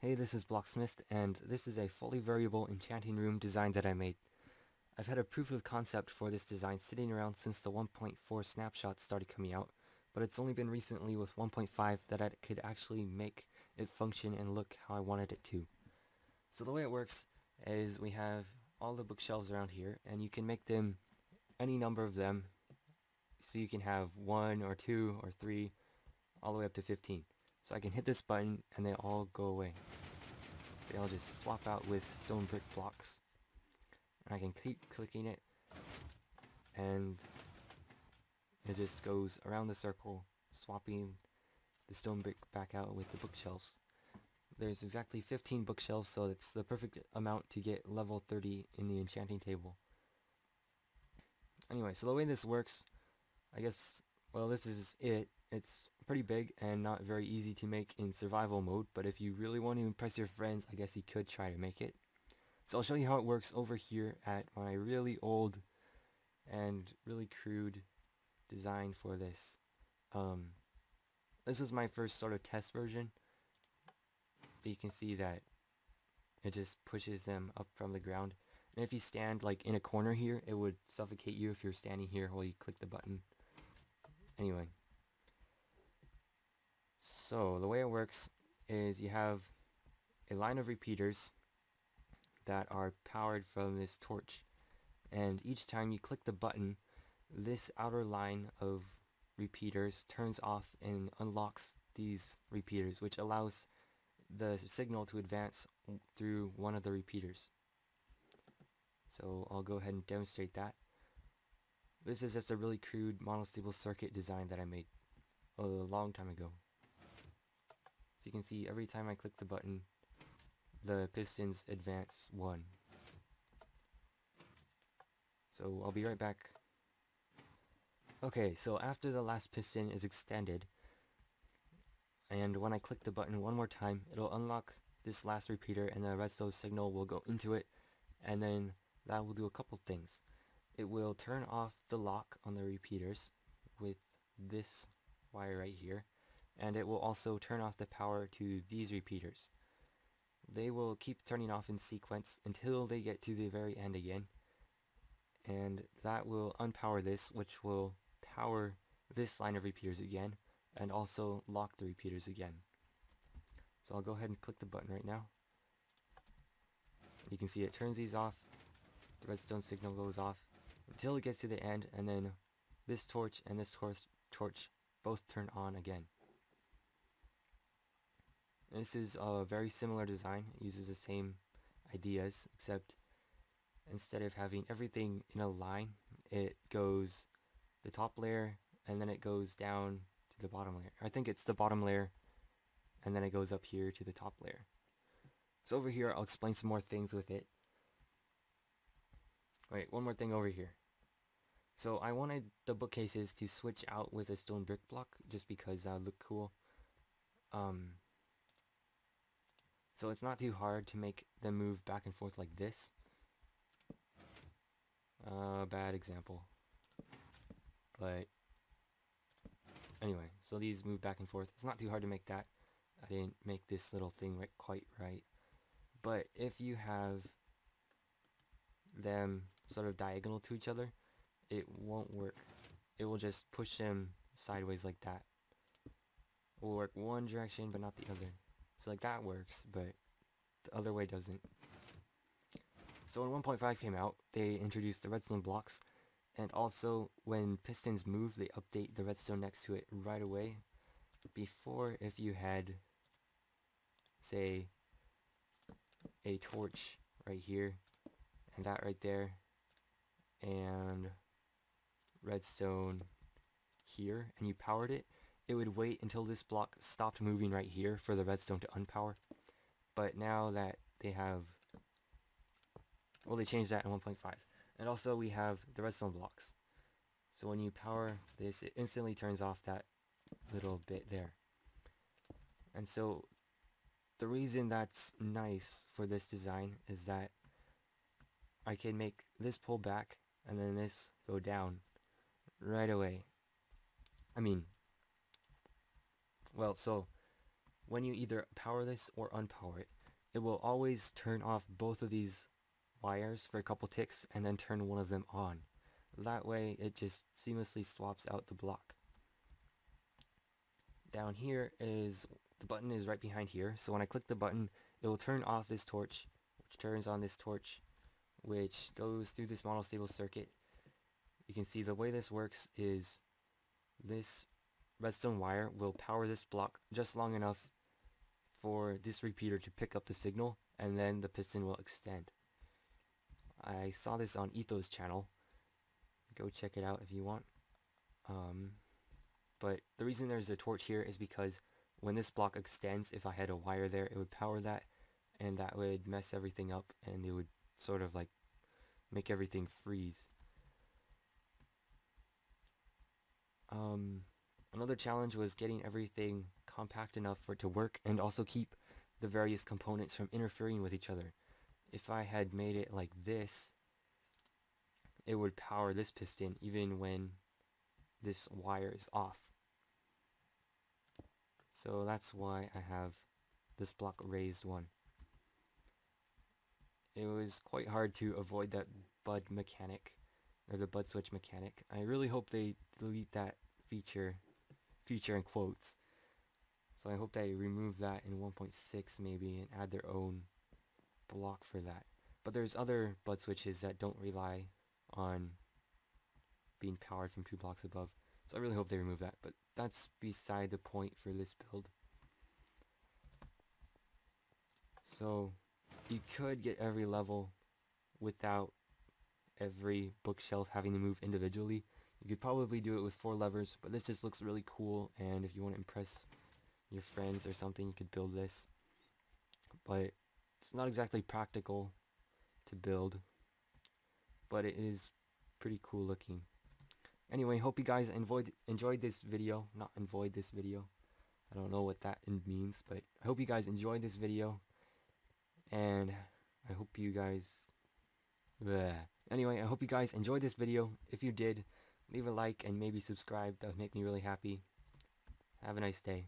Hey, this is Blocksmith, and this is a fully variable enchanting room design that I made. I've had a proof of concept for this design sitting around since the 1.4 snapshot started coming out, but it's only been recently with 1.5 that I could actually make it function and look how I wanted it to. So the way it works is we have all the bookshelves around here, and you can make them any number of them, so you can have 1 or 2 or 3, all the way up to 15. So I can hit this button and they all go away. They all just swap out with stone brick blocks. And I can keep clicking it, and it just goes around the circle, swapping the stone brick back out with the bookshelves. There's exactly 15 bookshelves, so it's the perfect amount to get level 30 in the enchanting table. Anyway, so the way this works, I guess, well, this is it. It's pretty big and not very easy to make in survival mode, but if you really want to impress your friends, I guess you could try to make it. So I'll show you how it works over here at my really old and really crude design for this. This was my first sort of test version. But you can see that it just pushes them up from the ground. And if you stand like in a corner here, it would suffocate you if you're standing here while you click the button. Anyway. So the way it works is you have a line of repeaters that are powered from this torch. And each time you click the button, this outer line of repeaters turns off and unlocks these repeaters, which allows the signal to advance through one of the repeaters. So I'll go ahead and demonstrate that. This is just a really crude monostable circuit design that I made a long time ago. So you can see every time I click the button, the pistons advance one. So I'll be right back. Okay, so after the last piston is extended, and when I click the button one more time, it'll unlock this last repeater and the redstone signal will go into it, and then that will do a couple things. It will turn off the lock on the repeaters with this wire right here, and it will also turn off the power to these repeaters. They will keep turning off in sequence until they get to the very end again, and that will unpower this, which will power this line of repeaters again, and also lock the repeaters again. So I'll go ahead and click the button right now. You can see it turns these off, the redstone signal goes off, until it gets to the end, and then this torch and this torch both turn on again. This is a very similar design. It uses the same ideas, except instead of having everything in a line, it goes the top layer and then it goes down to the bottom layer. I think it's the bottom layer and then it goes up here to the top layer. So over here I'll explain some more things with it. Wait, one more thing over here. So I wanted the bookcases to switch out with a stone brick block just because that would look cool. So it's not too hard to make them move back and forth like this. Bad example. But anyway, so these move back and forth. It's not too hard to make that. I didn't make this little thing quite right. But if you have them sort of diagonal to each other, it won't work. It will just push them sideways like that. It will work one direction but not the other. So like that works, but the other way doesn't. So when 1.5 came out, they introduced the redstone blocks, and also when pistons move, they update the redstone next to it right away. Before, if you had, say, a torch right here, and that right there, and redstone here, and you powered it, it would wait until this block stopped moving right here for the redstone to unpower. But now that they have, well, they changed that in 1.5. And also we have the redstone blocks. So when you power this, it instantly turns off that little bit there. And so the reason that's nice for this design is that I can make this pull back and then this go down right away. I mean, well, so when you either power this or unpower it, it will always turn off both of these wires for a couple ticks and then turn one of them on. That way it just seamlessly swaps out the block. Down here is, the button is right behind here, so when I click the button, it will turn off this torch, which turns on this torch, which goes through this monostable circuit. You can see the way this works is this redstone wire will power this block just long enough for this repeater to pick up the signal, and then the piston will extend. I saw this on Etho's channel. Go check it out if you want. But the reason there's a torch here is because when this block extends, if I had a wire there, it would power that, and that would mess everything up, and it would sort of like make everything freeze. Another challenge was getting everything compact enough for it to work and also keep the various components from interfering with each other. If I had made it like this, it would power this piston even when this wire is off. So that's why I have this block raised one. It was quite hard to avoid that bud mechanic, or the bud switch mechanic. I really hope they delete that feature in quotes. So I hope they remove that in 1.6 maybe and add their own block for that. But there's other bud switches that don't rely on being powered from 2 blocks above. So I really hope they remove that, but that's beside the point for this build. So you could get every level without every bookshelf having to move individually. You could probably do it with 4 levers, but this just looks really cool, and if you want to impress your friends or something, you could build this. But it's not exactly practical to build, but it is pretty cool looking. Anyway, hope you guys enjoyed this video. Not enjoyed this video. I don't know what that means, but I hope you guys enjoyed this video, and I hope you guys... Bleh. Anyway, I hope you guys enjoyed this video. If you did, leave a like and maybe subscribe. That would make me really happy. Have a nice day.